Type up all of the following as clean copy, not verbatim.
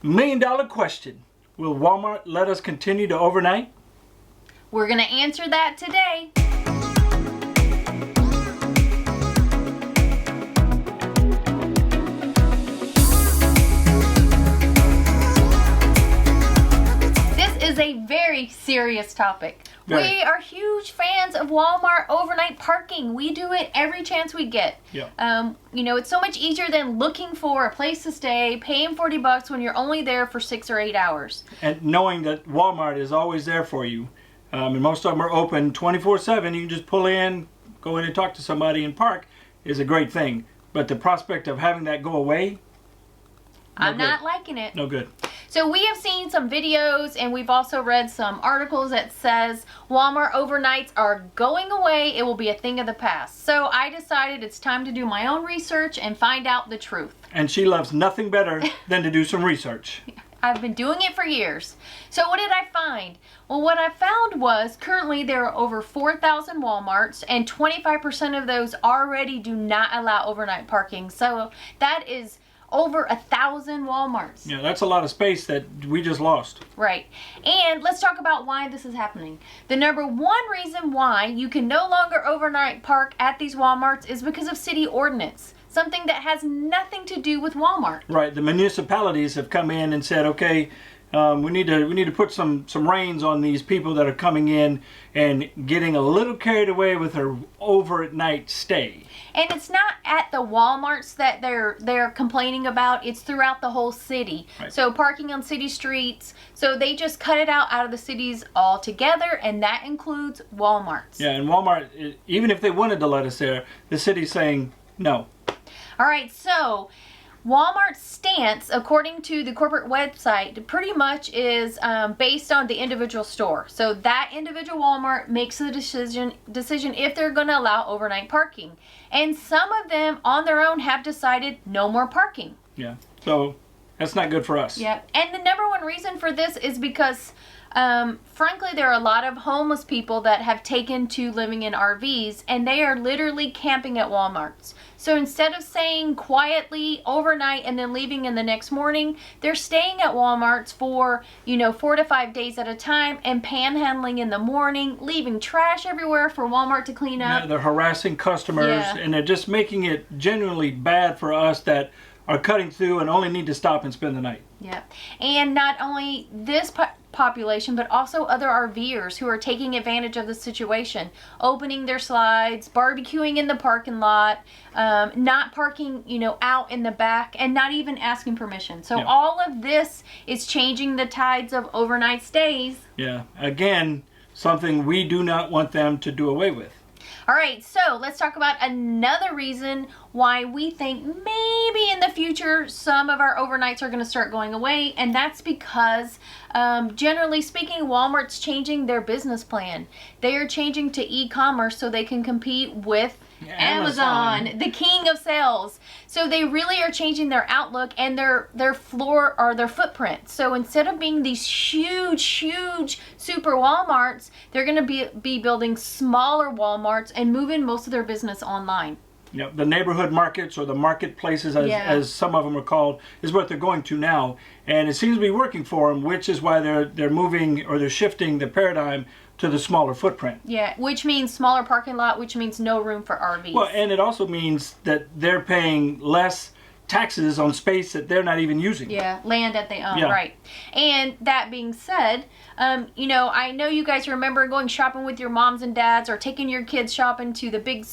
$1 million question. Will Walmart let us continue to overnight? We're going to answer that today. This is a very serious topic. We are huge fans of Walmart overnight parking. We do it every chance we get. Yeah. You know, it's so much easier than looking for a place to stay, paying $40 when you're only there for 6 or 8 hours. And knowing that Walmart is always there for you. And most of them are open 24/7. You can just pull in, go in and talk to somebody and park is a great thing. But the prospect of having that go away, I'm not liking it. No good. So we have seen some videos and we've also read some articles that says Walmart overnights are going away. It will be a thing of the past. So I decided it's time to do my own research and find out the truth. And she loves nothing better than to do some research. I've been doing it for years. So what did I find? Well, what I found was currently there are over 4,000 Walmarts and 25% of those already do not allow overnight parking. So that is over 1,000 Walmarts. Yeah, that's a lot of space that we just lost. Right. And let's talk about why this is happening. The number one reason why you can no longer overnight park at these Walmarts is because of city ordinance. Something that has nothing to do with Walmart. Right. The municipalities have come in and said, okay, we need to put some reins on these people that are coming in and getting a little carried away with their overnight stay. And it's not at the Walmarts that they're complaining about. It's throughout the whole city. Right. So parking on city streets. So they just cut it out of the cities altogether, and that includes Walmarts. Yeah, and Walmart, even if they wanted to let us there, the city's saying no. All right, so Walmart's stance, according to the corporate website, pretty much is based on the individual store. So that individual Walmart makes the decision if they're going to allow overnight parking. And some of them on their own have decided no more parking. Yeah, so that's not good for us. Yeah, and the number one reason for this is because frankly, there are a lot of homeless people that have taken to living in RVs, and they are literally camping at Walmarts. So instead of staying quietly overnight and then leaving in the next morning, they're staying at Walmarts for, 4 to 5 days at a time and panhandling in the morning, leaving trash everywhere for Walmart to clean up. Yeah, they're harassing customers, and they're just making it genuinely bad for us that are cutting through and only need to stop and spend the night. Yeah, and not only this population, but also other RVers who are taking advantage of the situation, opening their slides, barbecuing in the parking lot, not parking, out in the back, and not even asking permission. So all of this is changing the tides of overnight stays. Yeah, again, something we do not want them to do away with. All right, so let's talk about another reason why we think maybe in the future some of our overnights are going to start going away, and that's because generally speaking, Walmart's changing their business plan. They are changing to e-commerce so they can compete with Amazon, the king of sales. So they really are changing their outlook and their floor or their footprint. So instead of being these huge super Walmarts, they're going to be building smaller Walmarts and moving most of their business online. Yeah, the neighborhood markets or the marketplaces, as some of them are called, is what they're going to now, and it seems to be working for them, which is why they're moving or they're shifting the paradigm to the smaller footprint. Yeah, which means smaller parking lot, which means no room for RVs. Well, and it also means that they're paying less taxes on space that they're not even using. Yeah, land that they own, right. And that being said, I know you guys remember going shopping with your moms and dads or taking your kids shopping to the big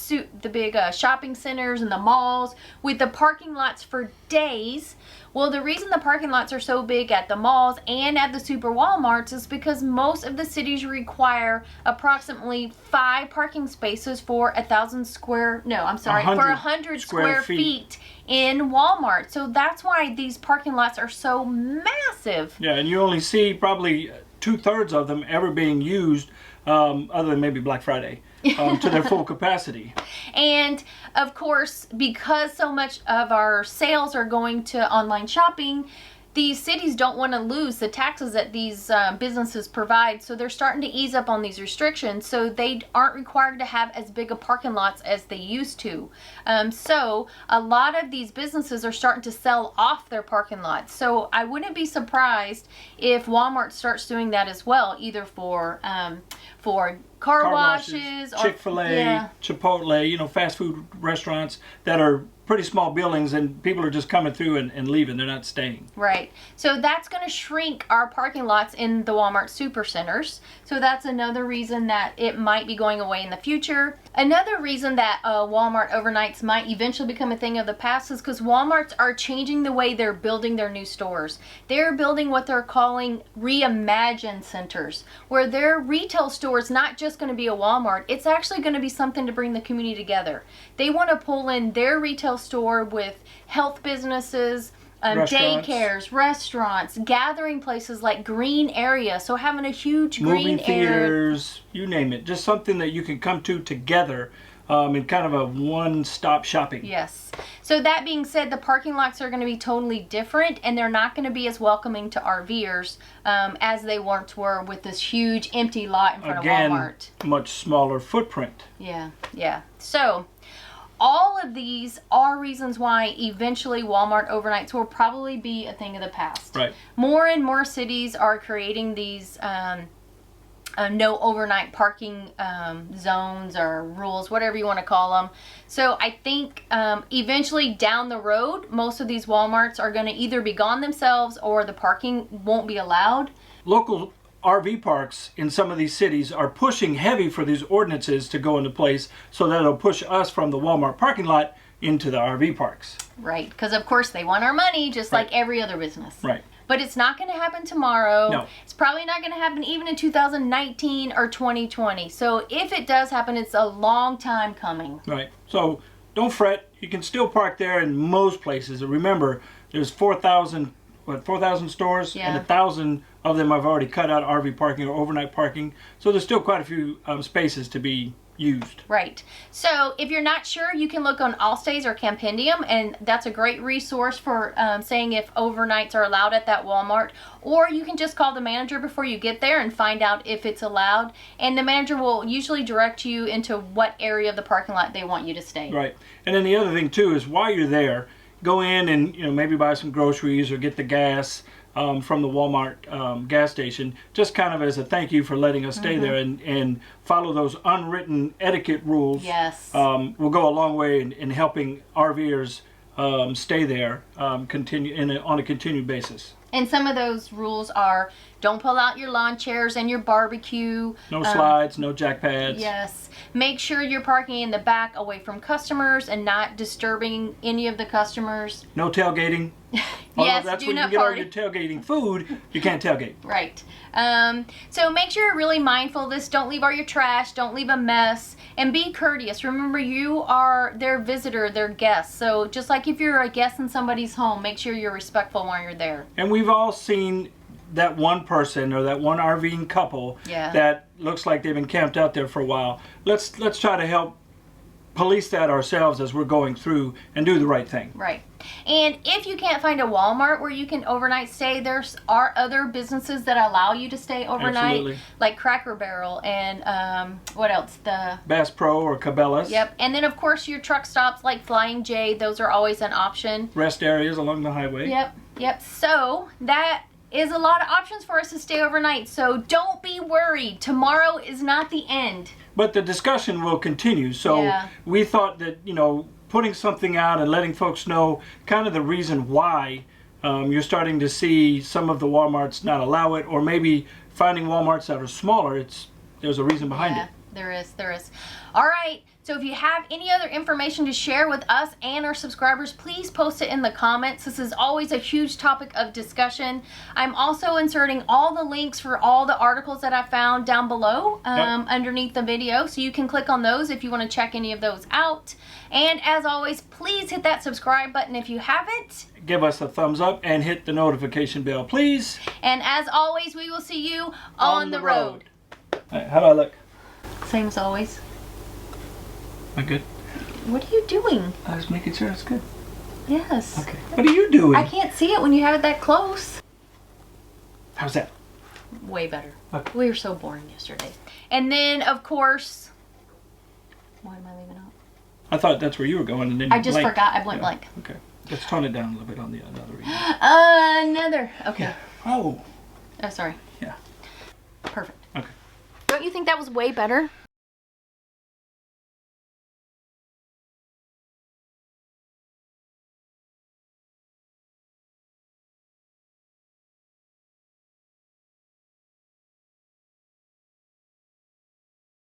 shopping centers and the malls with the parking lots for days. Well, the reason the parking lots are so big at the malls and at the super Walmarts is because most of the cities require approximately 5 parking spaces for 100 square feet in Walmart. So that's why these parking lots are so massive. Yeah, and you only see probably 2/3 of them ever being used, other than maybe Black Friday, to their full capacity. And of course, because so much of our sales are going to online shopping, these cities don't want to lose the taxes that these businesses provide, so they're starting to ease up on these restrictions, so they aren't required to have as big a parking lots as they used to. So a lot of these businesses are starting to sell off their parking lots. So I wouldn't be surprised if Walmart starts doing that as well, either for car washes, or Chick-fil-A, Chipotle, fast food restaurants that are pretty small buildings, and people are just coming through and leaving. They're not staying. Right. So that's going to shrink our parking lots in the Walmart supercenters. So that's another reason that it might be going away in the future. Another reason that Walmart overnights might eventually become a thing of the past is because Walmarts are changing the way they're building their new stores. They're building what they're calling Reimagined Centers, where their retail store is not just going to be a Walmart. It's actually going to be something to bring the community together. They want to pull in their retail store with health businesses, daycares, restaurants, gathering places like green area. So having a huge green movie theaters, you name it. Just something that you can come to together in kind of a one-stop shopping. Yes. So that being said, the parking lots are going to be totally different, and they're not going to be as welcoming to RVers as they once were with this huge empty lot in front of Walmart. Much smaller footprint. Yeah, yeah. So all of these are reasons why eventually Walmart overnights will probably be a thing of the past. Right. More and more cities are creating these no overnight parking zones or rules, whatever you want to call them. So I think eventually down the road, most of these Walmarts are going to either be gone themselves or the parking won't be allowed. Local RV parks in some of these cities are pushing heavy for these ordinances to go into place, so that it'll push us from the Walmart parking lot into the RV parks. Right, because of course they want our money just like every other business. Right. But it's not going to happen tomorrow. No. It's probably not going to happen even in 2019 or 2020. So if it does happen, it's a long time coming. Right. So don't fret. You can still park there in most places. And remember, there's 4,000 stores, and 1,000 of them have already cut out RV parking or overnight parking. So there's still quite a few spaces to be used. Right. So if you're not sure, you can look on Allstays or Campendium, and that's a great resource for saying if overnights are allowed at that Walmart. Or you can just call the manager before you get there and find out if it's allowed, and the manager will usually direct you into what area of the parking lot they want you to stay. Right. And then the other thing too is, while you're there, go in and maybe buy some groceries or get the gas from the Walmart gas station, just kind of as a thank you for letting us stay there, and follow those unwritten etiquette rules. Yes. Will go a long way in helping RVers stay there on a continued basis. And some of those rules are: don't pull out your lawn chairs and your barbecue. No slides, no jack pads. Yes. Make sure you're parking in the back away from customers and not disturbing any of the customers. No tailgating. Yes, that's do when not you get party. all your tailgating food, you can't tailgate. Right. So make sure you're really mindful of this. Don't leave all your trash. Don't leave a mess. And be courteous. Remember, you are their visitor, their guest. So just like if you're a guest in somebody's home, make sure you're respectful while you're there. And we've all seen that one person or that one RVing couple that looks like they've been camped out there for a while. Let's try to help police that ourselves as we're going through and do the right thing. Right. And if you can't find a Walmart where you can overnight stay, there are other businesses that allow you to stay overnight. Absolutely. Like Cracker Barrel and what else? The Bass Pro or Cabela's. Yep. And then of course your truck stops like Flying J, those are always an option. Rest areas along the highway. Yep. So that is a lot of options for us to stay overnight. So don't be worried. Tomorrow is not the end. But the discussion will continue. So we thought that, putting something out and letting folks know kind of the reason why you're starting to see some of the Walmarts not allow it, or maybe finding Walmarts that are smaller, there's a reason behind it. There is. All right. So if you have any other information to share with us and our subscribers, please post it in the comments. This is always a huge topic of discussion. I'm also inserting all the links for all the articles that I found down below underneath the video. So you can click on those if you want to check any of those out. And as always, please hit that subscribe button if you haven't. Give us a thumbs up and hit the notification bell, please. And as always, we will see you on the road. All right, how do I look? Same as always. Am I good? What are you doing? I was making sure it's good. Yes. Okay. What are you doing? I can't see it when you have it that close. How's that? Way better. Okay. We were so boring yesterday. And then, of course, what am I leaving out? I thought that's where you were going, and then I you just blanked. forgot. I went blank. Okay. Let's tone it down a little bit on the another reading. Another. Okay. Yeah. Oh. Oh, sorry. Yeah. Perfect. Okay. Don't you think that was way better?